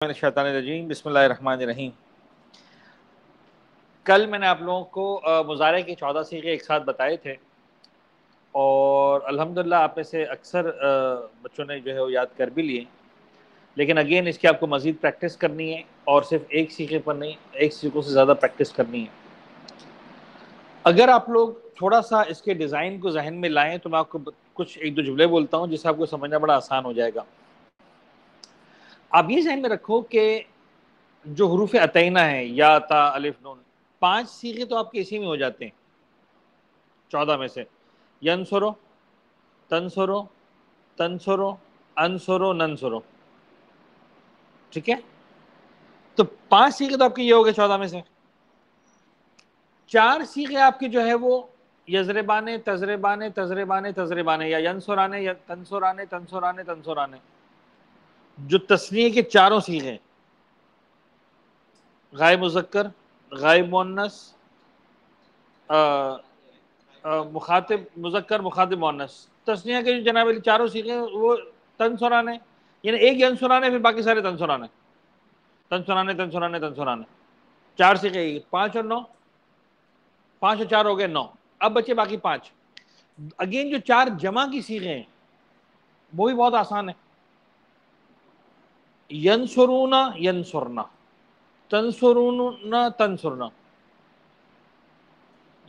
الشیطان الرجیم بسم اللہ الرحمن الرحیم۔ کل میں نے آپ لوگوں کو مضارع کے 14 صیغے ایک ساتھ بتائے تھے اور الحمدللہ آپ میں سے اکثر بچوں نے جو ہے وہ یاد کر بھی لیے، لیکن اگین اس کی آپ کو مزید پریکٹس کرنی ہے اور صرف ایک صیغے پر نہیں، ایک صیغوں سے زیادہ پریکٹس کرنی ہے۔ اگر آپ لوگ تھوڑا سا اس کے ڈیزائن کو ذہن میں لائیں تو میں آپ کو کچھ ایک دو جملے بولتا ہوں جس سے آپ کو سمجھنا بڑا آسان ہو جائے گا۔ آپ یہ ذہن میں رکھو کہ جو حروف عطینہ ہیں یا تا الف نون، 5 صیغے تو آپ کے اسی میں ہو جاتے ہیں 14 میں سے، ینصرو، تنصرو، تنصرو، انصرو، ننصرو، ٹھیک ہے؟ تو 5 صیغے تو آپ کے یہ ہو گئے 14 میں سے۔ 4 صیغے آپ کے جو ہے وہ یضربانے، تضربانے، تضربانے، تضربانے، یا ینصرانے، یا تنصرانے، تنصرانے، تنصرانے، جو تثنیے کے چاروں صیغے، غائب مذکر، غائب مؤنث، مخاطب مذکر، مخاطب مؤنث، تثنیہ کے جو جناب علی چاروں صیغے وہ تنصرانے، یعنی ایک ینصرانے پھر باقی سارے تنصرانے، تنصرانے، تنصرانے، تنصرانے، 4 صیغے، 5 اور 9، 5 اور 4 ہو گئے 9، اب بچے باقی 5۔ اگین جو 4 جمع کی صیغے ہیں وہ بھی بہت آسان ہے، ینصرون، ینصرنا، تنصرون، تنصرنا،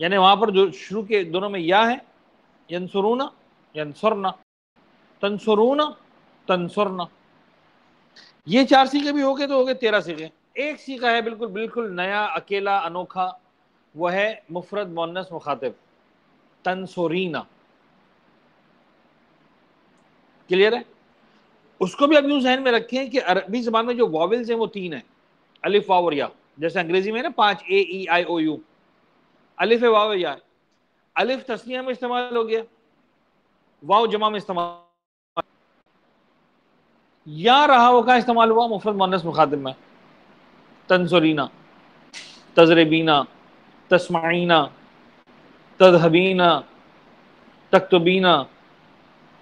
یعنی وہاں پر جو شروع کے دونوں میں یا ہے، ینصرون، ینصرنا، تنصرون، تنصرنا، یہ 4 صیغے بھی ہو گئے تو ہو گئے 13 صیغے۔ ایک صیغہ ہے بالکل نیا، اکیلا، انوکھا، وہ ہے مفرد مؤنث مخاطب، تنصرینا، کلیئر ہے؟ اس کو بھی اب یوں ذہن میں رکھیں کہ عربی زبان میں جو واولز ہیں وہ 3 ہیں، الف، واو اور یا، جیسے انگریزی میں نا 5 اے ای آئی او یو، الف ہے، واو ہے، یا ہے۔ الف تثنیہ میں استعمال ہو گیا، واو جمع میں استعمال، یا رہا وہ کہاں استعمال ہوا؟ مفرد مؤنث مخاطب میں، تنصرینا، تضربینا، تسمعینا، تذهبینا، تکتبینا،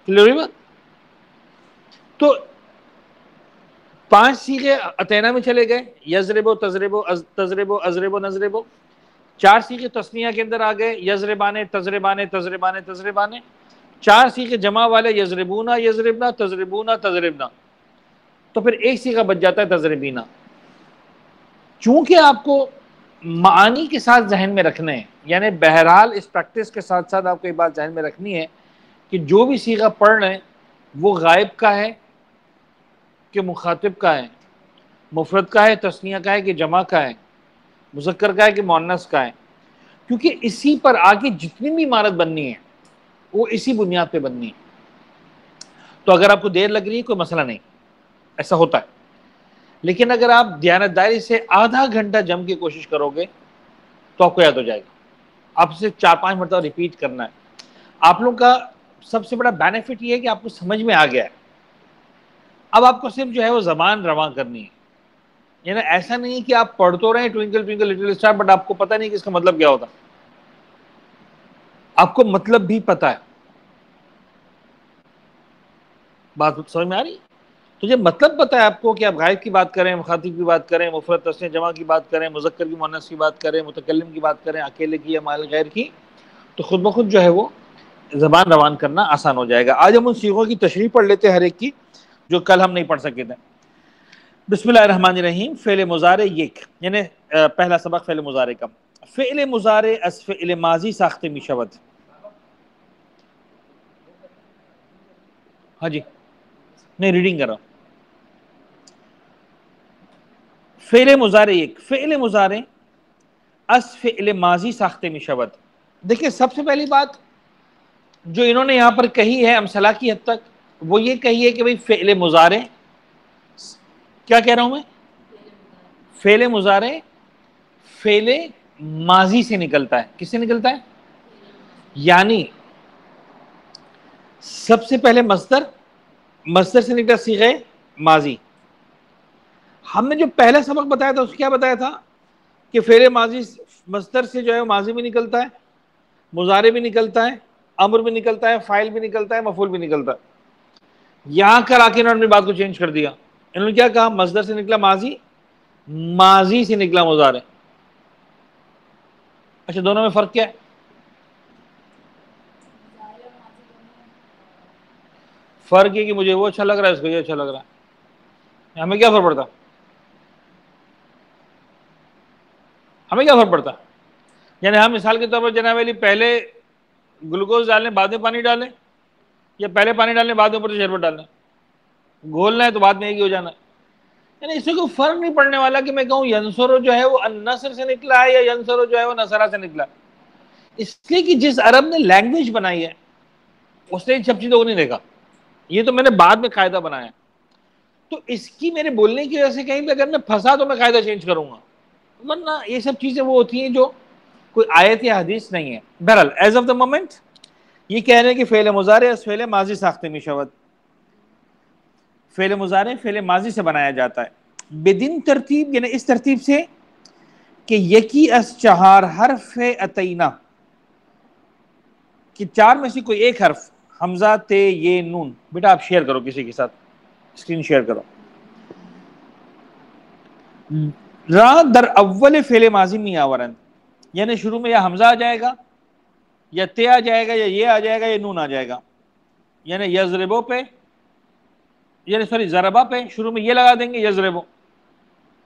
کلیئر ہوئی بات؟ تو 5 صیغے عطینہ میں چلے گئے، یضربو، تضربو، تضربو، اضربو، نضربو۔ 4 صیغے تثنیہ کے اندر آ گئے، یضربانے، تضربانے، تضربانے، تضربانے۔ 4 صیغے جمع والے، یضربونا، یضربنا، تضربونا، تضربنا، تو پھر ایک صیغہ بچ جاتا ہے تضربینا۔ چونکہ آپ کو معانی کے ساتھ ذہن میں رکھنے ہیں، یعنی بہرحال اس پریکٹس کے ساتھ ساتھ آپ کو یہ بات ذہن میں رکھنی ہے کہ جو بھی صیغہ پڑھ رہے ہیں وہ غائب کا ہے کہ مخاطب کا ہے، مفرد کا ہے، تثنیہ کا ہے کہ جمع کا ہے، مذکر کا ہے کہ مؤنث کا ہے، کیونکہ اسی پر آگے جتنی بھی عمارت بننی ہے وہ اسی بنیاد پہ بننی ہے۔ تو اگر آپ کو دیر لگ رہی ہے کوئی مسئلہ نہیں، ایسا ہوتا ہے، لیکن اگر آپ دیانتداری سے آدھا گھنٹہ جم کے کوشش کرو گے تو آپ کو یاد ہو جائے گا۔ آپ سے 4-5 مرتبہ ریپیٹ کرنا ہے۔ آپ لوگ کا سب سے بڑا بینیفٹ یہ ہے کہ آپ کو سمجھ میں آ گیا ہے، اب آپ کو صرف جو ہے وہ زبان رواں کرنی ہے، یعنی ایسا نہیں کہ آپ پڑھ تو رہے ہیں twinkle twinkle little star, but آپ کو پتہ نہیں کہ اس کا مطلب کیا ہوتا، آپ کو مطلب بھی پتہ ہے۔ بات سمجھ میں آ رہی؟ تو جب مطلب پتہ ہے آپ کو کہ آپ غائب کی بات کریں، مخاطب کی بات کریں، مفرد تثنیہ جمع کی بات کریں، مذکر کی مؤنث کی بات کریں، متکلم کی بات کریں، اکیلے کی یا مال غیر کی، تو خود بخود جو ہے وہ زبان روان کرنا آسان ہو جائے گا۔ آج ہم ان صیغوں کی تشریح پڑھ لیتے ہیں ہر ایک کی جو کل ہم نہیں پڑھ سکے تھے۔ بسم اللہ الرحمن الرحیم۔ فعل مضارع یک، یعنی پہلا سبق فعل مضارع کا۔ فعل مضارع از فعل ماضی ساخته می شود۔ ہاں جی، نہیں ریڈنگ کر رہا ہوں۔ فعل مضارع یک، فعل مضارع از فعل ماضی ساخته می شود۔ دیکھیں سب سے پہلی بات جو انہوں نے یہاں پر کہی ہے امثلہ کی حد تک، وہ یہ کہی ہے کہ بھئی فعل مضارع، کیا کہہ رہا ہوں میں؟ فعل مضارع فعل ماضی سے نکلتا ہے۔ کس سے نکلتا ہے؟ یعنی سب سے پہلے مصدر، مصدر سے نکلا صیغہ ماضی۔ ہم نے جو پہلا سبق بتایا تھا اس کیا بتایا تھا کہ فعل ماضی مصدر سے جو ہے ماضی بھی نکلتا ہے، مضارع بھی نکلتا ہے، امر بھی نکلتا ہے، فاعل بھی نکلتا ہے، مفعول بھی نکلتا ہے۔ یہاں کر آ کے انہوں نے بات کو چینج کر دیا، انہوں نے کیا کہا؟ مصدر سے نکلا ماضی، ماضی سے نکلا مضارع. اچھا دونوں میں فرق کیا ہے؟ فرق یہ کہ مجھے وہ اچھا لگ رہا ہے، اس کو یہ اچھا لگ رہا ہے. ہمیں کیا فرق پڑتا؟ ہمیں کیا فرق پڑتا؟ یعنی ہم مثال کے طور پر جناب علی پہلے گلوکوز ڈالیں بعد میں پانی ڈالیں، یا پہلے پانی ڈالیں بعد میں اوپر سے شربت ڈالیں؟ گھولنا ہے تو بعد میں ایک ہی ہو جانا ہے. یعنی اس سے کوئی فرق نہیں پڑنے والا کہ میں کہوں ینصر جو ہے وہ النصر سے نکلا ہے یا ینصر جو ہے وہ نصرہ سے نکلا ہے. اس لیے کہ جس عرب نے لینگویج بنائی ہے اس نے ان سب چیزوں کو نہیں دیکھا. یہ تو میں نے بعد میں قاعدہ بنایا، تو اس کی میرے بولنے کی وجہ سے کہیں پہ اگر میں پھنسا تو میں قاعدہ چینج کروں گا، ورنہ یہ سب چیزیں وہ ہوتی ہیں جو کوئی آیت یا حدیث نہیں ہے. بہرحال ایز آف دا مومنٹ یہ کہہ رہے ہیں کہ فعل مضارع از فعل ماضی ساخته می شود. فعل مضارع فعل ماضی سے بنایا جاتا ہے بدین ترتیب، یعنی اس ترتیب سے کہ یکی از چہار حرف اتینا، کہ چار میں سے کوئی ایک حرف، حمزہ تے یہ نون. بیٹا آپ شیئر کرو کسی کے ساتھ، اسکرین شیئر کرو. را در اول فعل ماضی میں آورند، یعنی شروع میں یا حمزہ آ جائے گا یا تے آ جائے گا یا یہ آ جائے گا یا نون آ جائے گا. یعنی یضربو پہ، یعنی سوری ضربہ پہ شروع میں یہ لگا دیں گے یضربو،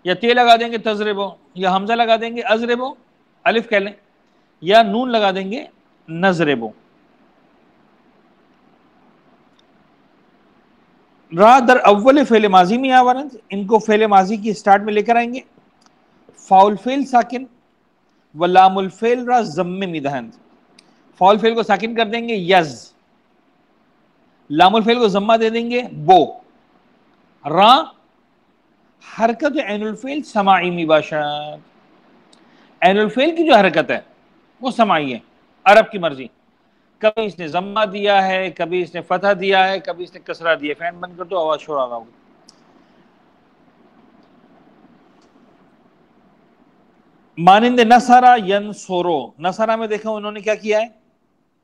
یا تے لگا دیں گے تضربو، یا حمزہ لگا دیں گے ازربو الف کہہ لیں، یا نون لگا دیں گے نضربو. را در اول فعل ماضی میں آورند، ان کو فعل ماضی کی سٹارٹ میں لے کر آئیں گے. فاول فعل ساکن و لام الفعل را ضم میں دہند، فاول فعل کو ساکن کر دیں گے یز، لام الفعل کو ضمہ دے دیں گے بو. را حرکت عین الفعل سماعی می باشد، عین الفعل کی جو حرکت ہے وہ سماعی ہے، عرب کی مرضی. کبھی اس نے ضمہ دیا ہے، کبھی اس نے فتح دیا ہے، کبھی اس نے کسرہ دیا ہے. فین بند کر دو آواز شور آ رہا ہوگا. مانند نصرہ ینصرو، نصرہ میں دیکھا انہوں نے کیا کیا ہے؟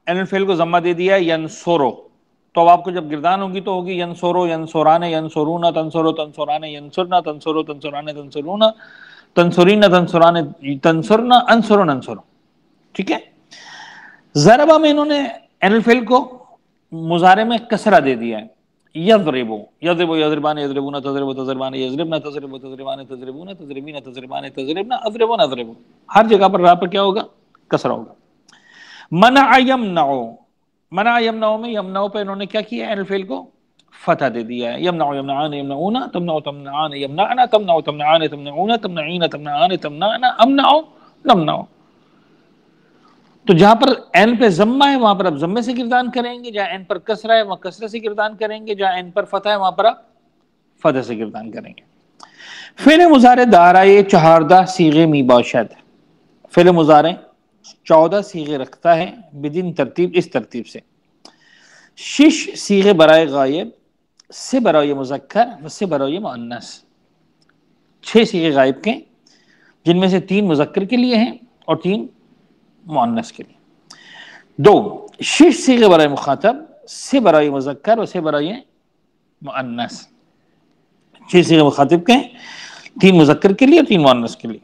عین الفعل کو ضمہ دے دیا ہے ینصرو. تو اب آپ کو جب گردان ہوگی تو ہوگی ینصرو ینصران ینصرون تنصرو تنصران ینصرنا تنصرو تنصران تنصرون تنصرین تنصران تنصرنا انصرون انصرو. ٹھیک ہے. ضربہ میں انہوں نے عین الفعل کو مضارع میں کسرہ دے دیا ہے، یضربو یضربو یضربان یضربون تضربو تضربان یضربنا تضربو تضربان تضربون تضربین تضربان تضربنا اضربون اضربو. ہر جگہ پر راہ پر کیا ہوگا؟ کسرہ ہوگا. منع یمنعو، منع یمنعو میں یمنعو پہ انہوں نے کیا کیا ہے؟ عین الفعل کو فتح دے دیا ہے. یمنع یمنعان یمنعون تمنع تمنعان یمنعنا تمنع تمنعان تمنعون تمنعین تمنعان تمنعنا امنعو نمنعو. تو جہاں پر عین پہ ضمہ ہے وہاں پر آپ ضمے سے گردان کریں گے، جہاں عین پر کسرہ ہے وہاں کسرہ سے گردان کریں گے، جہاں عین پر فتح ہے وہاں پر آپ فتح سے گردان کریں گے. فعل مضارع دارائے چہاردہ صیغے می باشد، فعل مضارع 14 صیغے رکھتا ہے بدین ترتیب، اس ترتیب سے. شش صیغے برائے غائب، سے برائے مذکر و سے برائے مؤنث. 6 صیغے غائب کے جن میں سے 3 مذکر کے لیے ہیں اور 3 مؤنث کے لیے. 2 6 صیغے برائے مخاطب، سے برائے مذکر و سے برائے مؤنث. 6 صیغے مخاطب کے ہیں، 3 مذکر کے لیے اور 3 مؤنث کے لیے.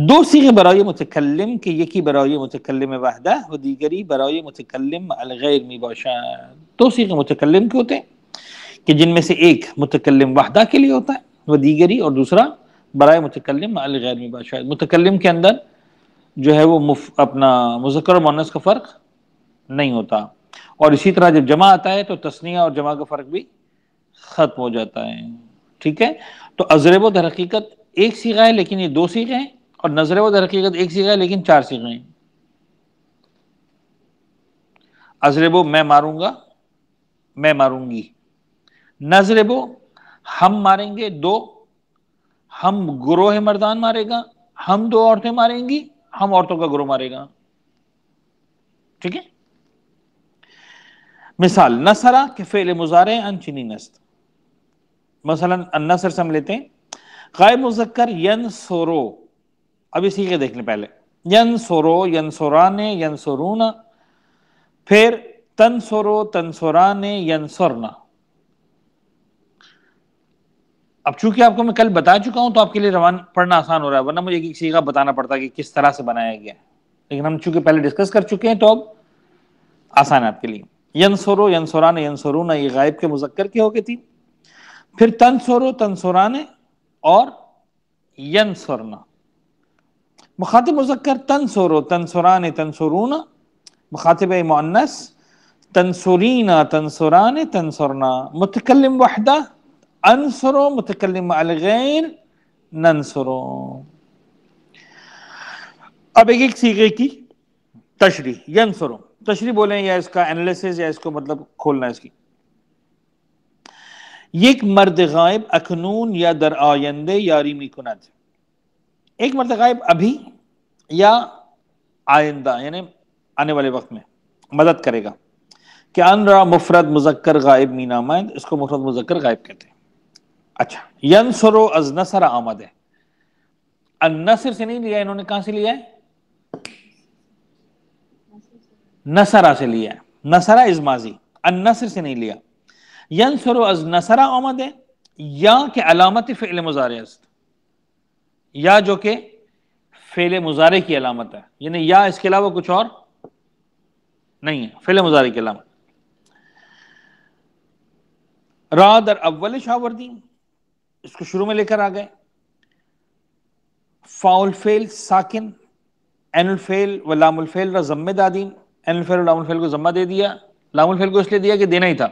2 صیغے برائے متکلم کے، یکی برائے متکلم وحدہ و دیگری برائے متکلم الغیر می باشد. 2 صیغے متکلم کے ہوتے ہیں کہ جن میں سے ایک متکلم وحدہ کے لیے ہوتا ہے، و دیگری اور دوسرا برائے متکلم الغیر می باشد. متکلم کے اندر جو ہے وہ اپنا مذکر اور مؤنث کا فرق نہیں ہوتا، اور اسی طرح جب جمع آتا ہے تو تثنیہ اور جمع کا فرق بھی ختم ہو جاتا ہے. ٹھیک ہے. تو اضرب در حقیقت ایک صیغہ ہے لیکن یہ 2 صیغے ہیں، اور نضرب در حقیقت ایک صیغہ ہے لیکن 4 صیغے ہیں. اضربو میں ماروں گا، میں ماروں گی. نضربو ہم ماریں گے 2، ہم گروہ مردان مارے گا، ہم 2 عورتیں ماریں گی، ہم عورتوں کا گروہ مارے گا. ٹھیک ہے. مثال نصرہ کے فعل مضارع ان چنی نست. مثلا النصر سے ہم لیتے ہیں غائب مذکر ینصرو. اب یہ صیغے دیکھ لیں پہلے، ینصرو ینصران ینصرون، پھر تنصرو تنصران ینصرنا. اب چونکہ آپ کو میں کل بتا چکا ہوں تو آپ کے لیے روان پڑھنا آسان ہو رہا ہے، ورنہ مجھے ایک صیغہ بتانا پڑتا کہ کس طرح سے بنایا گیا ہے، لیکن ہم چونکہ پہلے ڈسکس کر چکے ہیں تو اب آسان ہے آپ کے لیے۔ ینصرو، ینصران، ینصرون، یہ غائب کے مذکر کی ہو گئی تھی۔ پھر تنصرو، تنصران اور ینصرنا، مخاطب مذکر تنصرو، تنصران، تنصرون، مخاطب مؤنث تنصرین، تنصران، تنصرنا، متکلم وحدہ انصرو، متکلم مع الغیر ننصرو۔ اب ایک ایک صیغے کی تشریح۔ ینصرو تشریح بولیں یا اس کا انالیسس یا اس کو مطلب کھولنا اس کی۔ یک مرد غائب اکنون یا در آینده یاری می کند، ایک مرد غائب ابھی یا آئندہ یعنی آنے والے وقت میں مدد کرے گا۔ کہ ان را مفرد مذکر غائب می نامند، اس کو مفرد مذکر غائب کہتے ہیں۔ اچھا، ینصرو از نصر آمد ہے، النصر سے نہیں لیا انہوں نے، کہاں سے لیا ہے؟ نصرہ سے لیا ہے، نصرہ از ماضی، النصر سے نہیں لیا۔ ینصرو از نصرہ آمد ہے، یا کہ علامت فعل مضارع است، یا جو کہ فعل مضارع کی علامت ہے، یعنی یا اس کے علاوہ کچھ اور نہیں ہے، فعل مضارع کی علامت۔ را در اول شاوردین، اس کو شروع میں لے کر آ گئے۔ فاؤل فعل ساکن، عین الفعل و لام الفعل را ضمہ دادین، عین الفعل و لام الفعل کو ضمہ دے دیا۔ لام الفعل کو اس لیے دیا کہ دینا ہی تھا،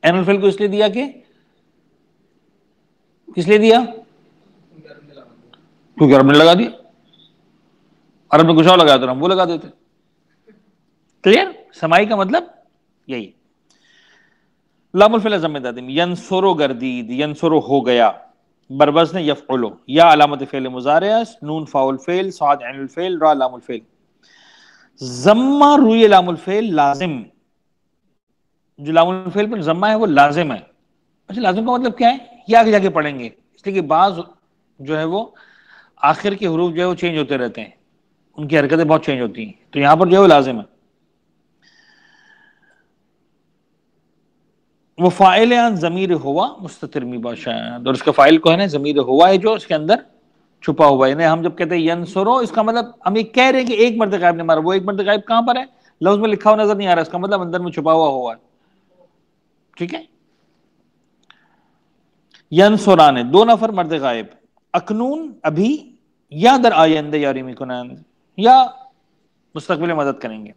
عین الفعل کو اس لیے دیا کہ کس لیے دیا؟ کیونکہ عرب نے لگا دیا، عرب نے کچھ اور لگایا تو ہم وہ لگا دیتے۔ کلیئر؟ سمائی کا مطلب یہی۔ لام الفعل ضمہ دادین، ینصرو گردید، ینصرو ہو گیا، بروزن یفعلو، یا علامت فعل مضارع، نون فاؤل فعل، صاد عین الفعل، را لام الفعل۔ ضمہ روی لام الفعل لازم، جو لام الفعل پر ضمہ ہے وہ لازم ہے۔ اچھا، لازم کا مطلب کیا ہے یہ آگے جا کے پڑھیں گے، اس لیے کہ بعض جو ہے وہ آخر کے حروف جو ہے وہ چینج ہوتے رہتے ہیں، ان کی حرکتیں بہت چینج ہوتی ہیں، تو یہاں پر جو ہے وہ لازم ہے۔ وہ فاعل ان ضمیر ہوا مستتر می باشد، اور اس کا فاعل کو ہے نا ضمیر ہوا ہے جو اس کے اندر چھپا ہوا ہے۔ یعنی ہم جب کہتے ہیں ینصرو، اس کا مطلب ہم یہ کہہ رہے ہیں کہ ایک مرد غائب نے مارا، وہ ایک مرد غائب کہاں پر ہے؟ لفظ میں لکھا ہوا نظر نہیں آ رہا، اس کا مطلب اندر میں چھپا ہوا ہے۔ ٹھیک ہے؟ ینصران دو نفر مرد غائب، اکنون ابھی، یا در آینده یاری می کنند، یا مستقبل میں مدد کریں گے۔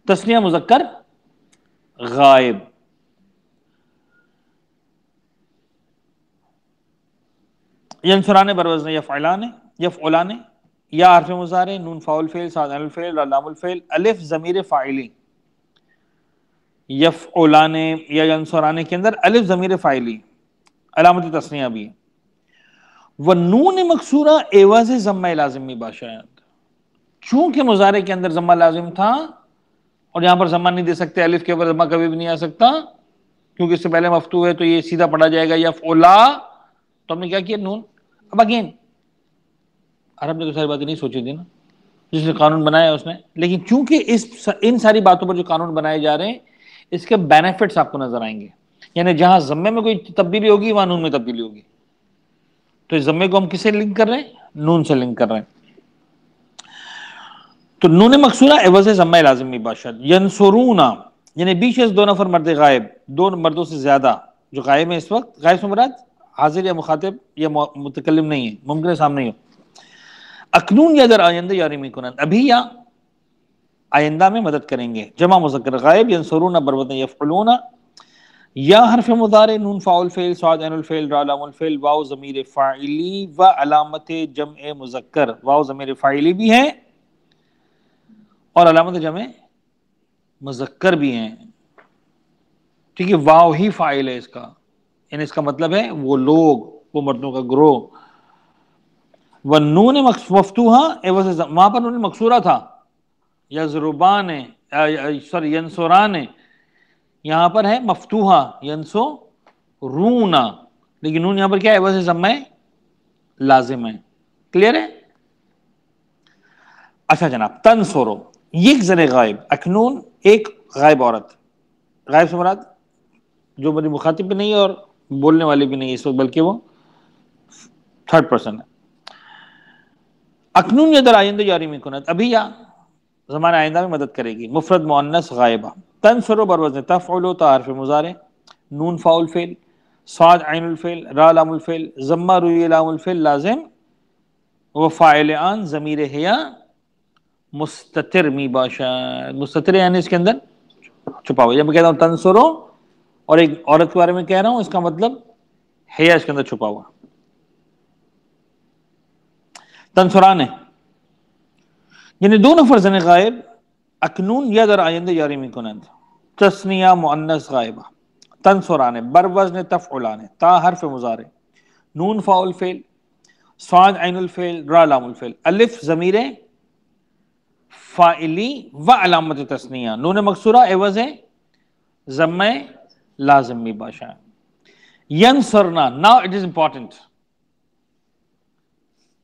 تثنیہ مذکر غائب، ینصران بروزن یفعلان، یفعلان، یا حرف مضارع، نون فاؤل فعل، صاد عین الفعل، را لام الفعل، الف ضمیر فاعلی۔ یفعلان یا ینصران کے اندر الف ضمیر فاعلی، علامت تثنیہ بھی ہے۔ والنون مکسورہ عوض ضمہ لازم می باشد، چونکہ مضارع کے اندر ضمہ لازم تھا اور یہاں پر ضمہ نہیں دے سکتے، الف کے اوپر ضمہ کبھی بھی نہیں آ سکتا کیونکہ اس سے پہلے مفتوح ہے، تو یہ سیدھا پڑھا جائے گا یفعلا، تو ہم نے کیا کیا نون۔ اب اگین عرب نے تو ساری باتیں نہیں سوچی تھی نا، جس نے قانون بنایا اس نے، لیکن چونکہ ان ساری باتوں پر جو قانون بنائے جا رہے ہیں اس کے بینیفٹس آپ کو نظر آئیں گے، یعنی جہاں ضمے میں کوئی تبدیلی ہوگی وہاں نون میں تبدیلی ہوگی، تو اس ضمے کو ہم کس سے لنک کر رہے ہیں؟ نون سے لنک کر رہے ہیں۔ تو نون مکسورہ عوض ضمہ لازم می باشد۔ ینصرون یعنی بیش از دو نفر مرد غائب، دو مردوں سے زیادہ جو غائب ہیں اس وقت، غائب سے مراد حاضر یا مخاطب یا متکلم نہیں ہے، ممکن ہے سامنے ہو۔ اکنون یا در آئندہ یاری می کنند، ابھی یا آئندہ میں مدد کریں گے، جمع مذکر غائب، ینصرون بروزن یفعلون، یا حرف مضارع، نون فاؤل فعل، صاد عین الفعل، را لام الفعل، واو ضمیر فاعلی و علامت جمع مذکر، واو ضمیر فاعلی بھی ہے اور علامت جمع مذکر بھی ہیں۔ ٹھیک ہے، واو ہی فاعل ہے اس کا، یعنی اس کا مطلب ہے وہ لوگ، وہ مردوں کا گروہ۔ والنون مفتوحہ عوض، وہاں پر نون مکسورہ تھا، یضربان سوری ینصران، یہاں پر ہے مفتوحہ ینصرون، لیکن نون یہاں پر کیا ہے؟ عوض ضمہ لازم ہے۔ کلیئر ہے؟ اچھا جناب، تنصرو یک زن غائب، اکنون ایک غائب عورت، غائب سے مراد جو میری مخاطب بھی نہیں ہے اور بولنے والی بھی نہیں اس وقت، بلکہ وہ تھرڈ پرسن ہے. اکنون یا در آئندہ جاری میں کنت، ابھی یا زمانہ آئندہ میں مدد کرے گی. مفرد مؤنث غائبہ. تنصر بروزن تفعل تا حرف مضارع، نون فاؤل فعل، صاد عین الفعل، را لام الفعل، ضمہ روی لام الفعل لازم، و فاعل آن ضمیر حیا مستتر می باشد. مستتر یعنی اس کے اندر چھپا ہوا. جب میں کہتا ہوں تنصرو اور ایک عورت کے بارے میں کہہ رہا ہوں، اس کا مطلب حیا اس کے اندر چھپا ہوا. تنصران ہے یعنی دو نفر زن غائب، اکنون یا در آئندہ جاری می کنند. تسنیہ مؤنث غائبہ. تنصران بروزن تفعلان، تا حرف مضارع، نون فاؤل فعل، صاد عین الفعل، را لام الفعل، الف ضمیر فاعلی و علامت تسنیہ، نون مکسورہ عوض ہے ضمہ لازم می باشد. ینصرنا، now it is important،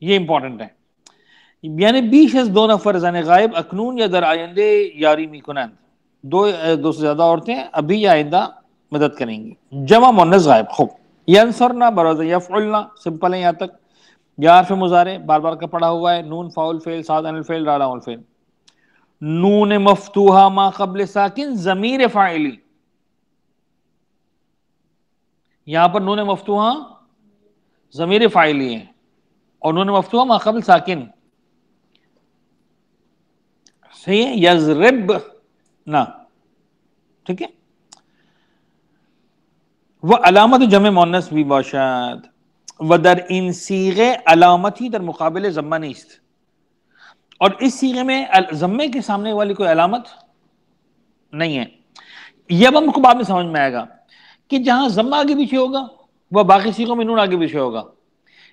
یہ امپورٹنٹ ہے. یعنی بیش از دو نفر زن غائب اکنون یا در آئندے یاری می کنند، دو سے زیادہ عورتیں ابھی یا آئندہ مدد کریں گی. جمع مؤنث غائب. خوب. ینصرنا بروز یفعلنا، سمپل ہے یہاں تک. یا حرف مضارع بار بار کا پڑا ہوا ہے، نون فاؤل فعل، صاد عین الفعل، را لام الفعل. نون مفتوحہ ما قبل ساکن ضمیر فاعلی، یہاں پر نون مفتوحہ ضمیر فاعلی ہے، اور نون مفتوحہ ما قبل ساکن. صحیح ہے. یضرب نا، ٹھیک ہے. وہ علامت جمع مؤنث بھی باشد، و در این صیغه علامتی در مقابل ضمہ نیست. اور اس صیغے میں ضمے کے سامنے والی کوئی علامت نہیں ہے. یہ اب ہم کو بعد میں سمجھ میں آئے گا کہ جہاں ضمہ آگے پیچھے ہوگا وہ باقی صیغوں میں نون آگے پیچھے ہوگا،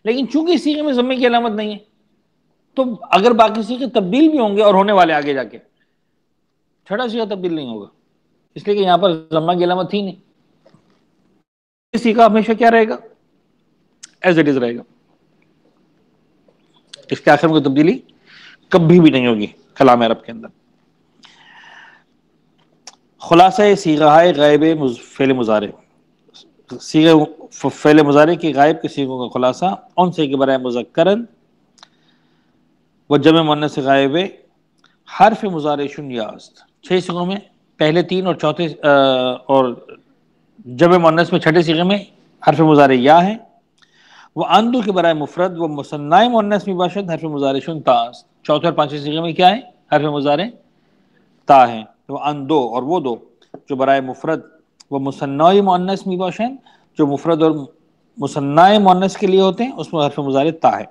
لیکن چونکہ اس صیغے میں ضمے کی علامت نہیں ہے تو اگر باقی صیغے تبدیل بھی ہوں گے اور ہونے والے آگے جا کے، چھٹا صیغہ تبدیل نہیں ہوگا، اس لیے کہ یہاں پر ضمہ کی علامت تھی نہیں. صیغہ ہمیشہ کیا رہے گا؟ ایز اٹ از رہے گا. اس کے آخر میں کوئی تبدیلی کبھی بھی نہیں ہوگی کلام عرب کے اندر. خلاصہ صیغہ غائب فعل مضارع، صیغہ فعل مضارع کی غائب کے صیغوں کا خلاصہ، ان سے کے برائے مذکرن و جمع مؤنث غائب حرف مضارع شن یاست. 6 صیغوں میں پہلے 3 اور چوتھے اور جمع مؤنث میں چھٹے صیغے میں حرف مضارع یا ہے. وہ اندو کے برائے مفرد و مثنی مؤنث میں باشد حرف مضارع شن تاست. چوتھے اور پانچویں صیغے میں کیا ہے؟ حرف مضارع تا ہے. وہ اندو اور وہ دو جو برائے مفرد و مثنی مؤنث میں باشد، جو مفرد اور مثنی مؤنث کے لیے ہوتے ہیں، اس میں حرف مضارع تا ہے.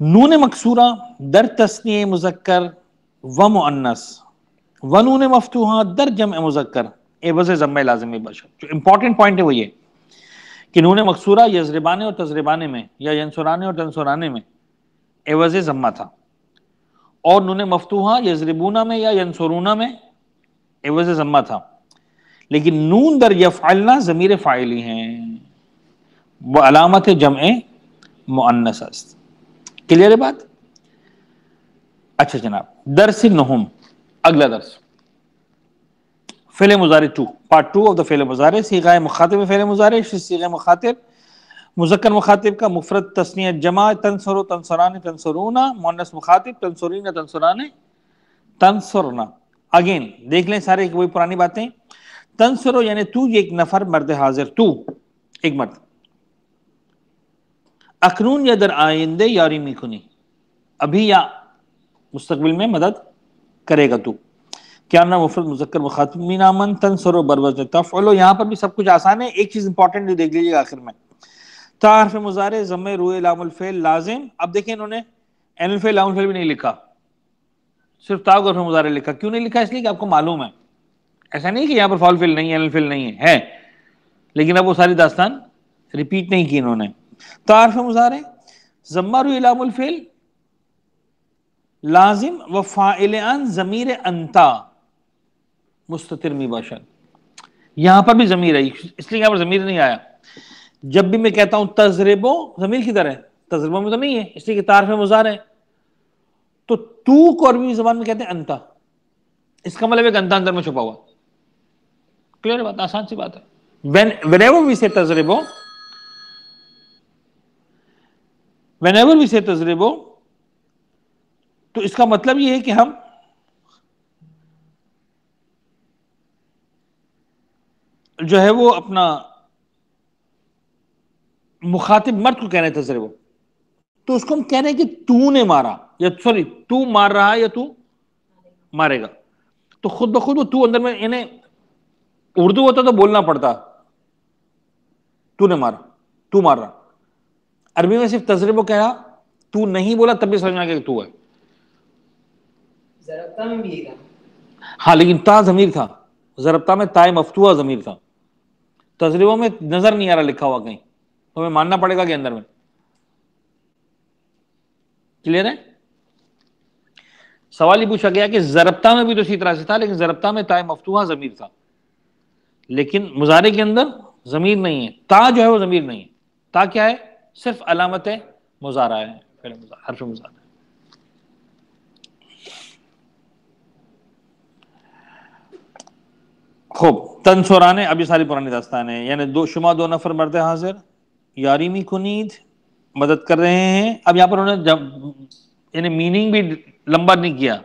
نون مکسورہ در تثنیہ مذکر و مؤنث و نون مفتوحہ در جمع مذکر عوض ضمہ لازم باشد. جو امپورٹنٹ پوائنٹ ہے وہ یہ کہ نون مکسورہ یضربانے اور تضربانے میں یا ینصرانے اور تنصرانے میں عوض ضمہ تھا، اور نون مفتوحہ یضربونہ میں یا ینصرونہ میں عوض ضمہ تھا. لیکن نون در یفعلنا ضمیر فاعلی ہیں، وہ علامت جمع مؤنث است. کلیئر ہے بات؟ اچھا جناب، درس نہم، اگلا درس فعل مضارع 2، پارٹ 2 آف دا فعل مضارع. صیغہ مخاطب فعل مضارع، صیغہ مخاطب مذکر مخاطب کا مفرد تثنیہ جمع، تنصر تنصران تنصرون، مؤنث مخاطب تنصرین تنصران تنصرنا. اگین دیکھ لیں سارے وہی پرانی باتیں. تنصر یعنی تو ایک نفر مرد حاضر، تو ایک مرد. اکنون یا در آئندے یاری میکنی، ابھی یا مستقبل میں مدد کرے گا تو. کیا نہ مفرد مذکر مخاطب می نامن تنصر بروزن تفعل. یہاں پر بھی سب کچھ آسان ہے، ایک چیز امپورٹنٹ دیکھ لیجیے گا آخر میں. تا حرف مضارع ضمہ روئے لام الفعل لازم. اب دیکھیں انہوں نے عین الفعل لام الفعل بھی نہیں لکھا، صرف تا حرف مضارع لکھا. کیوں نہیں لکھا؟ اس لیے کہ آپ کو معلوم ہے، ایسا نہیں کہ یہاں پر فاؤل فعل نہیں ہے، عین الفعل نہیں ہے، لیکن اب وہ ساری داستان ریپیٹ نہیں کی انہوں نے. تا حرف مضارع ضمہ روئے لام الفعل لازم و فاعل ان ضمیر انتا مستتر می باشد. یہاں پر بھی ضمیر ہے، اس لیے یہاں پر ضمیر نہیں آیا. جب بھی میں کہتا ہوں تضربو، ضمیر کدھر ہے؟ تضربو میں تو نہیں ہے، اس لیے کہ تا حرف مضارع ہے. تو کو عربی زبان میں کہتے ہیں انتا، اس کا مطلب ایک انتا اندر میں چھپا ہوا. کلیئر بات، آسان سی بات ہے. whenever we say تضربو تو اس کا مطلب یہ ہے کہ ہم جو ہے وہ اپنا مخاطب مرد کو کہہ رہے ہیں تضربو، تو اس کو ہم کہہ رہے ہیں کہ تو نے مارا، یا سوری تو مار رہا ہے یا تو مارے گا. تو خود بخود وہ تو اندر میں، یعنی اردو ہوتا تو بولنا پڑتا تو نے مارا، تو مار رہا. عربی میں صرف تضربو کہہ رہا، تو نہیں بولا تب بھی سمجھ میں آ گیا کہ تو ہے. ضربتا میں بھی ہے. ہاں لیکن تا ضمیر تھا، ضربتا میں تائے مفتوحہ ضمیر تھا، تضربوں میں نظر نہیں آ رہا لکھا ہوا کہیں، تو ہمیں ماننا پڑے گا کہ اندر میں. کلیئر ہے؟ سوال یہ پوچھا گیا کہ ضربتا میں بھی تو اسی طرح سے تھا، لیکن ضربتا میں تائے مفتوحہ ضمیر تھا، لیکن مضارع کے اندر ضمیر نہیں ہے، تا جو ہے وہ ضمیر نہیں ہے. تا کیا ہے؟ صرف علامت مضارع ہے، حرف مضارع. خوب. تنصرانے، اب یہ ساری پرانی داستان ہے، یعنی شما دو نفر مرد حاضر یاری می کنید، مدد کر رہے ہیں. اب یہاں پر انہوں نے یعنی میننگ بھی لمبا نہیں کیا،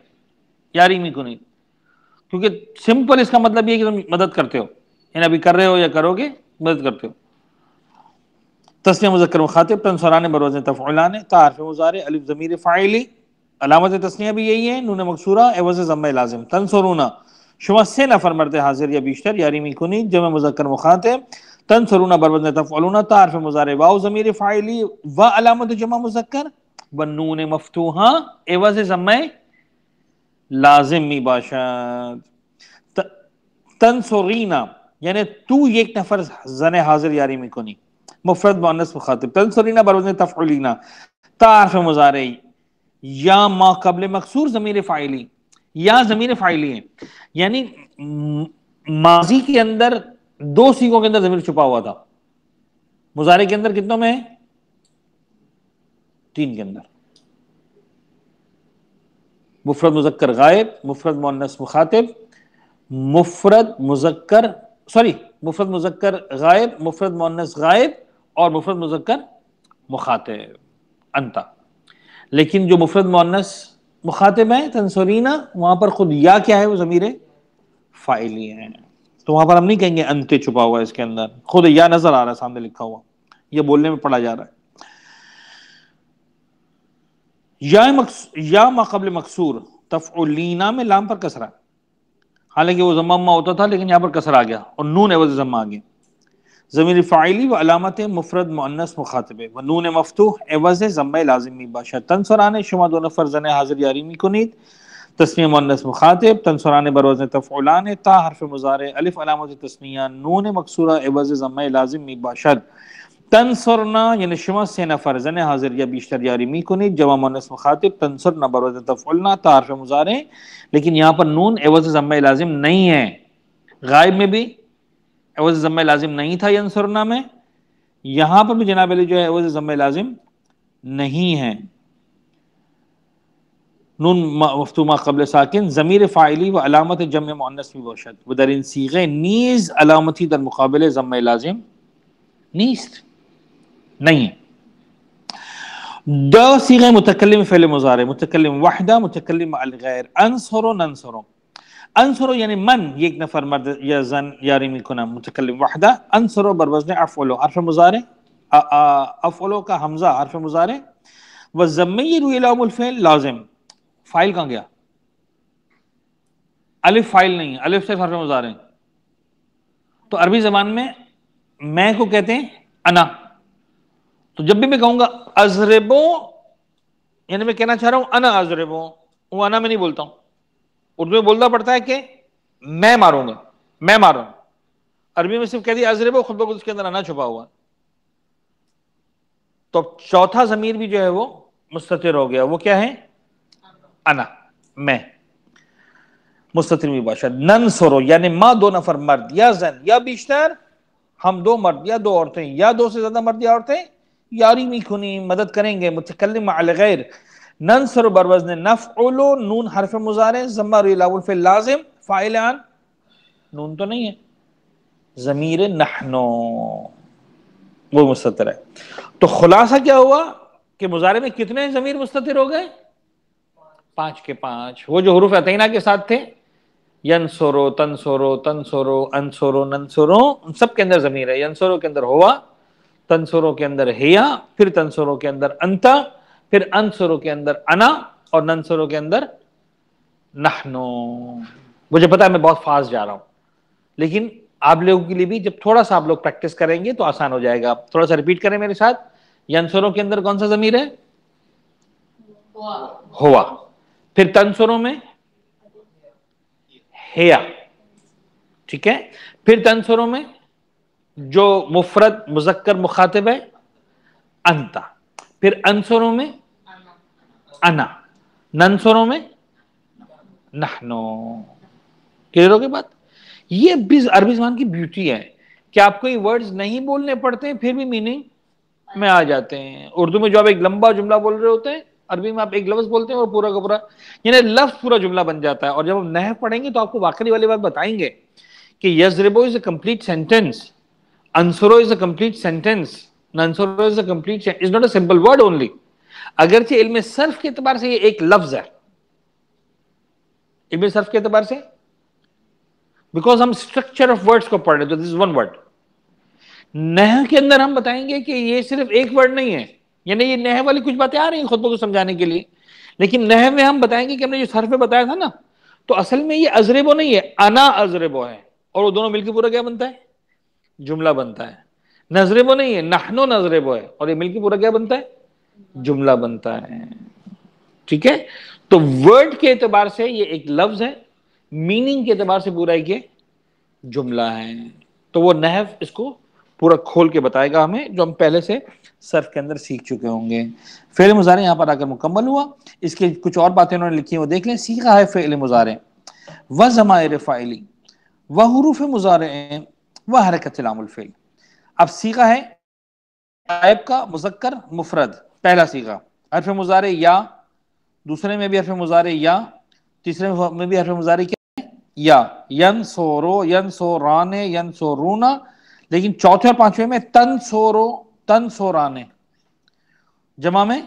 یاری می کنید، کیونکہ سمپل اس کا مطلب یہ ہے کہ تم مدد کرتے ہو، یعنی ابھی کر رہے ہو یا کرو گے، مدد کرتے ہو. تسنیہ مذکر مخاطب، تنصران بروزن تفعلان، تا حرف مضارع، الف ضمیر فاعلی، علامت تسنیہ بھی یہی ہے، نون مکسورہ عوض ضمہ لازم. تنصرون، شما سے نفر مرد حاضر یا بیشتر، یاری می کنید، جمع مذکر مخاطب. تنصرون بروزن تفعلون، تا حرف مضارع، واو ضمیر فاعلی، و علامت جمع مذکر، والنون مفتوحہ عوض ضمہ لازم می باشد. تنصرینا یعنی تو یک نفر زن حاضر یاری میکنی، مفرد مؤنث مخاطب. تنصرینا بروزن تفعلینا، تا حرف مضارع، یا ما قبل مکسور ضمیر فاعلی، یا ضمیر فاعلی ہے، یعنی ماضی کے اندر دو سیغوں کے اندر ضمیر چھپا ہوا تھا، مضارع کے اندر کتنوں میں؟ تین کے اندر. مفرد مذکر غائب، مفرد مؤنث مخاطب، مفرد مذکر غائب، مفرد مؤنث غائب، اور مفرد مذکر مخاطب انتا. لیکن جو مفرد مؤنث مخاطب ہے تنصرینا، وہاں پر خود یا کیا ہے؟ وہ ضمیر فاعلی ہے، تو وہاں پر ہم نہیں کہیں گے انتے چھپا ہوا ہے اس کے اندر، خود یا نظر آ رہا ہے سامنے لکھا ہوا، یہ بولنے میں پڑھا جا رہا ہے. یا ما قبل مکسور تفعلینا میں لام پر کسرہ، حالانکہ وہ ضمہ ہوتا تھا لیکن یہاں پر کسر آ گیا اور نون عوض ضمہ آ گیا. ضمیر فاعلی و علامت مفرد مؤنث مخاطب و نون مفتوح عوض ضمہ لازمی باشد. تنصران، شما دو نفر زن حاضر یاری می کنید، تسنیہ مؤنث مخاطب. تنصران بروزن تفعلان، تا حرف مضارع، الف علامت تسنیہ، نون مکسورہ عوض ضمہ لازمی باشد. تنصرنا یعنی شما سے نفر زن حاضر یا بیشتر یاری می کنید، جمع مؤنث مخاطب. تنصرنا بروزن تفعلنا، تا حرف مضارع، لیکن یہاں پر نون عوض ضمہ لازم نہیں ہے. غائب میں بھی عوض ضمہ لازم نہیں تھا ینصرنا میں، یہاں پر بھی جناب علی جو ہے عوض ضمہ لازم نہیں ہے. نون مفتوح قبل ساکن، ضمیر فاعلی و علامت جمع مؤنث باشد و در این صیغه نیز علامتی در مقابل ضمہ لازم نیست، نہیں ہے. دو صیغہ متکلم فعل مضارع، متکلم وحدہ، متکلم مع الغیر. انصر و ننصر. انصر یعنی من، ایک نفر مرد یا زن یاری میکنم، متکلم وحدہ. انصر بر وزن افعل، حرف مضارع، افعل کا حمزہ حرف مضارع، و ضمہ روی لام الفعل لازم. فائل کہاں گیا؟ الف فائل نہیں ہے، الف صرف حرف مضارع. تو عربی زبان میں کو کہتے ہیں انا، تو جب بھی میں کہوں گا اضربو، یعنی میں کہنا چاہ رہا ہوں انا اضربو، وہ انا میں نہیں بولتا ہوں، اردو میں بولنا پڑتا ہے کہ میں ماروں گا، میں مار رہا ہوں. عربی میں صرف کہہ دیا اضربو، خود بخود اس کے اندر انا چھپا ہوا. تو چوتھا ضمیر بھی جو ہے وہ مستتر ہو گیا، وہ کیا ہے؟ انا، میں. مستتر بھی باشد. ننصر یعنی ما دو نفر مرد یا زن یا بیشتر، ہم دو مرد یا دو عورتیں یا دو سے زیادہ مرد یا عورتیں، یاری میکنی مدد کریں گے، متکلم مع الغیر. ننصر بر وزن نفعل، نون حرف مضارع، ضمہ روی لاول فعل لازم، فاعل عن نون تو نہیں ہے. ضمیر نحنو وہ مستتر ہے. تو خلاصہ کیا ہوا کہ مضارع میں کتنے ضمیر مستتر ہو گئے؟ 5 کے 5. وہ جو حروف عطینہ کے ساتھ تھے، ینصرو، تنصرو، تنصرو، انصرو، ننصرو، ان سب کے اندر ضمیر ہے. ینصرو کے اندر ہوا، تنصرو کے اندر ہیا، پھر تنصرو کے اندر انتا، پھر انصرو کے اندر انا، اور ننصرو کے اندر نحنو. مجھے پتا ہے میں بہت فاسٹ جا رہا ہوں، لیکن آپ لوگوں کے لیے بھی جب تھوڑا سا آپ لوگ پریکٹس کریں گے تو آسان ہو جائے گا. آپ تھوڑا سا ریپیٹ کریں میرے ساتھ. ینصرو کے اندر کون سا ضمیر ہے؟ ہوا. پھر تنصرو میں ہیا، ٹھیک ہے. پھر تنصرو میں جو مفرد مذکر مخاطب ہے انتا. پھر انصرو میں انا. ننصرو میں نحنو. کلیئر ہو گئی بات؟ یہ بھی عربی زبان کی بیوٹی ہے کہ آپ کو یہ ورڈز نہیں بولنے پڑتے پھر بھی میننگ میں آ جاتے ہیں. اردو میں جو آپ ایک لمبا جملہ بول رہے ہوتے ہیں، عربی میں آپ ایک لفظ بولتے ہیں اور پورا کا پورا یعنی لفظ پورا جملہ بن جاتا ہے. اور جب ہم نحو پڑھیں گے تو آپ کو واقعی والی بات بتائیں گے کہ یضربو از اے کمپلیٹ سینٹینس، انصرو از اے کمپلیٹ سینٹینس، ننصرو is a complete, is not a simple word only. اگرچہ علم صرف کے اعتبار سے یہ ایک لفظ ہے، علم صرف کے اعتبار سے، بیکاز ہم اسٹرکچر آف ورڈز کو پڑھ رہے تو دس از ون ورڈ. نحو کے اندر ہم بتائیں گے کہ یہ صرف ایک ورڈ نہیں ہے، یعنی یہ نحو والی کچھ باتیں آ رہی ہیں خطبہ کو سمجھانے کے لیے، لیکن نحو میں ہم بتائیں گے کہ ہم نے جو صرف میں بتایا تھا نا، تو اصل میں یہ ازربو نہیں ہے، انا ازربو ہے، اور وہ دونوں مل کے پورا کیا بنتا ہے؟ جملہ بنتا ہے. نظربو نہیں ہے، نحنو نظربو ہے، اور یہ مل کے پورا کیا بنتا ہے؟ جملہ بنتا ہے. ٹھیک ہے. تو ورڈ کے اعتبار سے یہ ایک لفظ ہے، میننگ کے اعتبار سے پورا ایک جملہ ہے. تو وہ نحو اس کو پورا کھول کے بتائے گا ہمیں، جو ہم پہلے سے صرف کے اندر سیکھ چکے ہوں گے. فعل مضارع یہاں پر آ کر مکمل ہوا. اس کے کچھ اور باتیں انہوں نے لکھی ہیں وہ دیکھ لیں. سیکھا ہے فعل مضارع و ضمائر فاعلی و حروف مضارع و حرکت لام الفعل. اب سیکھا ہے غائب کا مذکر مفرد، پہلا سیکھا حرف مضارع یا، دوسرے میں بھی حرف مضارع یا، تیسرے میں بھی حرف مضارع کیا ہے؟ یا. ینصرو، ینصران، ینصرون، لیکن چوتھے اور پانچویں میں تنصرو، تنصران، جمع میں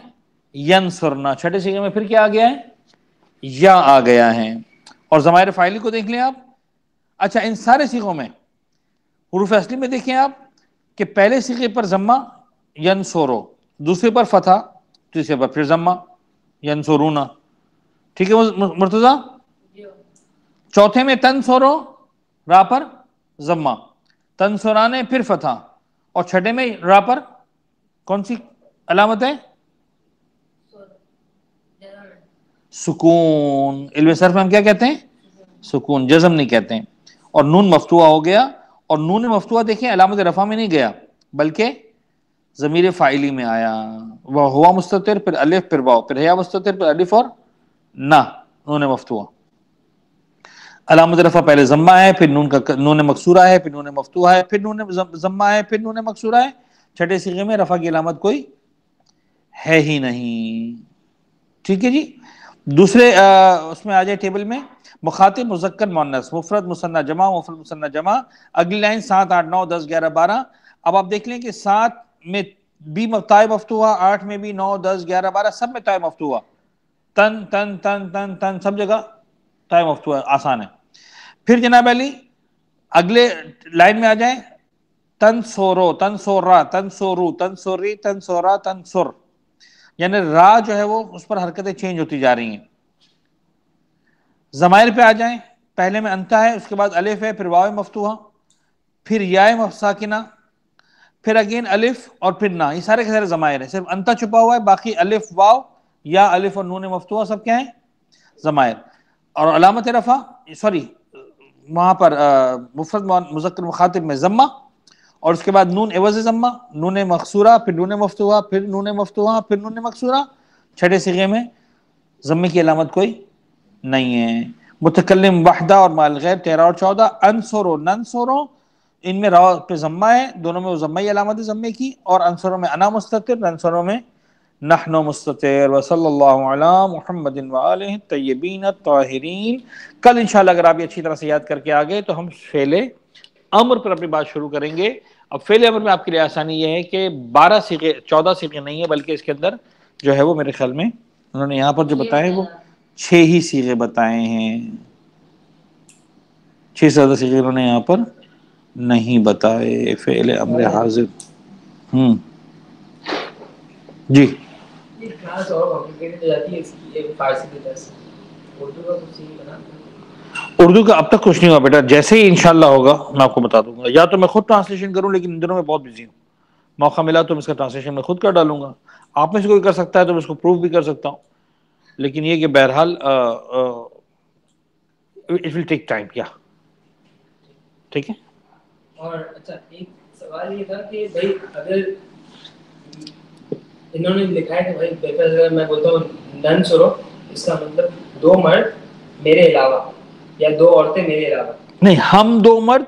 ینصرنا. چھٹے سیغے میں پھر کیا آ گیا ہے؟ یا آ گیا ہے. اور ضمائر فاعلی کو دیکھ لیں آپ. اچھا ان سارے سیغوں میں حروف اصلی میں دیکھیں آپ کہ پہلے سیغے پر ضمہ ینصرو، دوسرے پر فتح، تیسرے پر پھر ضمہ ینصرونا. ٹھیک ہے مرتضیٰ؟ چوتھے میں تنصرو، را پر ضمہ، تنصرانے پھر فتح، اور چھٹے میں را پر کون سی علامت ہے؟ سکون. علم صرف میں ہم کیا کہتے ہیں؟ سکون، جزم نہیں کہتے ہیں. اور نون مفتوحہ ہو گیا. اور نون مفتوحہ دیکھیں علامت رفع میں نہیں گیا بلکہ ضمیر فاعلی میں آیا. وہ ہوا مستتر، پھر الف، پھر واو، پھر ہیا مستتر، پھر الف اور نہ، نون مفتوحہ. علامت رفع پہلے ضمہ ہے، پھر نون مکسورہ ہے، پھر نون مفتوحہ ہے، پھر نون ضمہ ہے، پھر نون مکسورہ ہے. چھٹے صیغے میں رفع کی علامت کوئی ہے ہی نہیں. ٹھیک ہے جی. دوسرے اس میں آ جائے ٹیبل میں مخاطب مذکر مؤنث مفرد مثنی جمع مفرد مثنی جمع. اگلی لائن 7 8 9 10 11 12. اب آپ دیکھ لیں کہ 7 میں بھی تائے مفتوحہ، 8 میں بھی، 9 10 11 12 سب میں تائے مفتوحہ. تن تن تن تن تن سب جگہ تائے مفتوحہ، آسان ہے. پھر جناب علی اگلے لائن میں آ جائیں تنصرو، تنصرا، تنصرو، تنصری، تنصرا، تنصر، یعنی را جو ہے وہ اس پر حرکتیں چینج ہوتی جا رہی ہیں. ضمائر پہ آ جائیں. پہلے میں انتا ہے، اس کے بعد الف ہے، پھر واو مفتوحہ، پھر یا ساکنہ، پھر اگین الف اور پھر نہ. یہ سارے کے سارے ضمائر ہیں، صرف انتا چھپا ہوا ہے، باقی الف واو یا الف اور نون مفتوحہ سب کیا ہیں؟ ضمائر. اور علامت رفع سوری وہاں پر مفرد مذکر مخاطب میں ضمہ، اور اس کے بعد نون عوض ضمہ، نون مقصورہ، پھر نون مفتوحہ، پھر نون مفتوحہ، پھر نون مقصورہ. چھٹے صیغے میں ضمے کی علامت کوئی نہیں ہے. متکلم وحدہ اور مال غیر 13 اور 14. انصرو ننصرو، ان میں را پہ ضمہ ہے، دونوں میں وہ ضمہ علامت ہے ضمے کی. اور انصرو میں انا مستتر، ننصرو میں نحن مستتر. وصلی اللہ علی محمد وآلہ الطیبین الطاہرین. کل انشاءاللہ اگر آپ یہ اچھی طرح سے یاد کر کے آگئے تو ہم فعل امر پر اپنی بات شروع کریں گے. اب فعل امر میں آپ کے لیے آسانی یہ ہے کہ 12 صیغے 14 صیغے نہیں ہے، بلکہ اس کے اندر جو ہے وہ میرے خیال میں انہوں نے یہاں پر جو بتائے وہ 6 ہی صیغے بتائے ہیں. 6 سے زیادہ صیغے انہوں نے یہاں پر نہیں بتائے فعل امر حاضر. جی اردو کا اب تک کچھ نہیں ہوا بیٹا، جیسے ہی انشاءاللہ ہوگا میں آپ کو بتا دوں گا. یا تو میں خود ٹرانسلیشن کروں، لیکن ان دنوں میں بہت بزی ہوں. موقع ملا تو میں اس کا ٹرانسلیشن میں خود کر ڈالوں گا. آپ میں سے کوئی کر سکتا ہے تو میں اس کو پروف بھی کر سکتا ہوں. لیکن یہ کہ بہرحال اٹ ول ٹیک ٹائم. کیا ٹھیک ہے. اور اچھا ایک سوال یہ تھا کہ بھائی اگر انہوں نے لکھا ہے کہ بھائی بہتر میں بولتا ہوں نن سرو، اس کا مطلب 2 مرد میرے علاوہ یا 2 عورتیں میرے علاوہ. نہیں، ہم 2 مرد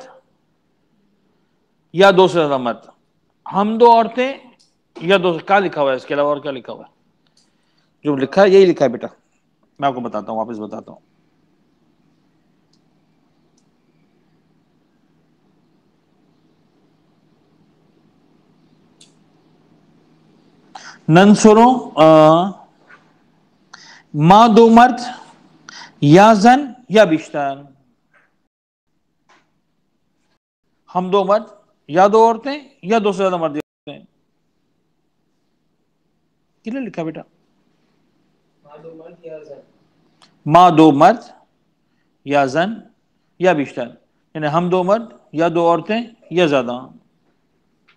یا 2 سے زیادہ مرد، ہم 2 عورتیں یا 2 کیا لکھا ہوا ہے اس کے علاوہ اور کیا لکھا ہوا ہے؟ جو لکھا ہے یہی لکھا ہے بیٹا. میں آپ کو بتاتا ہوں، واپس بتاتا ہوں. ننصروں ماں 2 مرد یا زن یا بیشتر. ہم 2 مرد یا 2 عورتیں یا 2 سے زیادہ مرد یا عورتیں. کتنے لکھا بیٹا؟ ماں 2 مرد یا زن یا بیشتر، یعنی ہم 2 مرد یا 2 عورتیں یا زیادہ.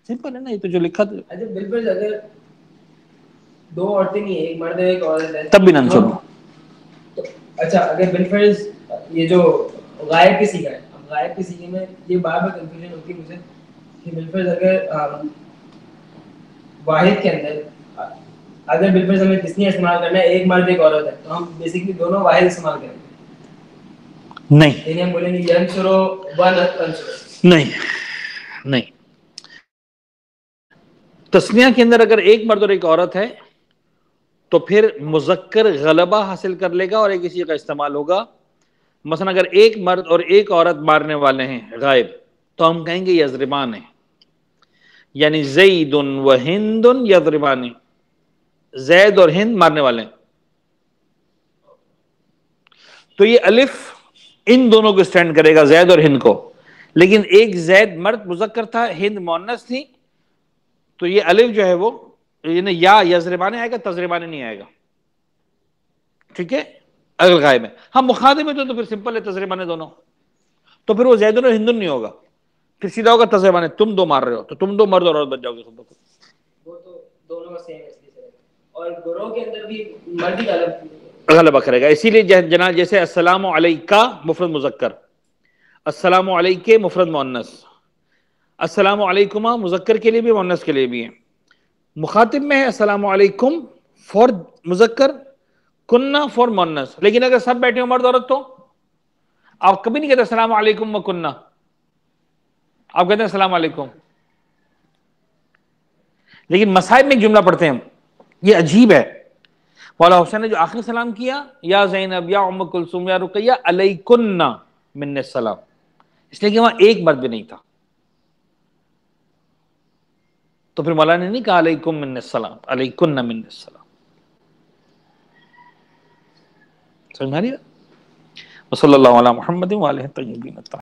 سمپل ہے نا، یہ تو جو لکھا تھا. اچھا بالکل، اگر 2 عورتیں نہیں ہیں، ایک مرد ہے ایک عورت ہے، تب بھی نن سنو. اچھا اگر بالفرض یہ جو غائب کی صیغہ ہے، اب غائب کی صیغے میں یہ بار بار کنفیوژن ہوتی ہے مجھے کہ بالفرض اگر واحد کے اندر اگر بالفرض ہمیں تسنیہ استعمال کرنا ہے، ایک مرد ایک عورت ہے، تو ہم بیسیکلی دونوں واحد استعمال کریں گے. نہیں یعنی ہم بولیں گے ینصرو و نتنصرو. نہیں نہیں، تسنیہ کے اندر اگر ایک مرد اور ایک عورت ہے تو پھر مذکر غلبہ حاصل کر لے گا اور ایک اسی کا استعمال ہوگا. مثلا اگر ایک مرد اور ایک عورت مارنے والے ہیں غائب، تو ہم کہیں گے یضربان ہیں، یعنی زید و ہند یضربان، زید اور ہند مارنے والے ہیں. تو یہ الف ان دونوں کو سٹینڈ کرے گا، زید اور ہند کو. لیکن ایک زید مرد مذکر تھا، ہند مؤنث تھی، تو یہ الف جو ہے وہ یعنی یا یضربان آئے گا، تضربان نہیں آئے گا. ٹھیک ہے، اگر غائب ہے. ہم مخاطب میں تو پھر سمپل ہے تضربان دونوں، تو پھر وہ زیدن اور ہندن نہیں ہوگا، پھر سیدھا ہوگا تضربان. تم 2 مار رہے ہو تو تم 2 مرد اور عورت بن جاؤ گے خود بخود. وہ تو دونوں کا سیم ہے. اور گروہ کے اندر بھی مرد ہی غلبہ کرے گا. اسی لیے جناب جیسے السلام علیکہ مفرد مذکر، السلام علیکہ مفرد مؤنث، السلام علیکما مذکر کے لیے بھی مؤنث کے لیے بھی ہے. مخاطب میں ہے السلام علیکم فور مذکر، کنہ فور مؤنث. لیکن اگر سب بیٹھے ہو مرد عورت تو آپ کبھی نہیں کہتے السلام علیکم و کنہ، آپ کہتے ہیں السلام علیکم. لیکن مصائب میں ایک جملہ پڑھتے ہیں ہم، یہ عجیب ہے. مولا حسین نے جو آخری سلام کیا، یا زینب یا ام کلثوم یا رقیہ علیکن من السلام، اس لیے کہ وہاں ایک مرد بھی نہیں تھا. تو پھر مولا نے نہیں کہا علیکم من السلام، علیکن من السلام. سمجھ میں آ رہی ہے؟ وصلی اللہ علی محمد وآلہ الطیبین الطاہرین.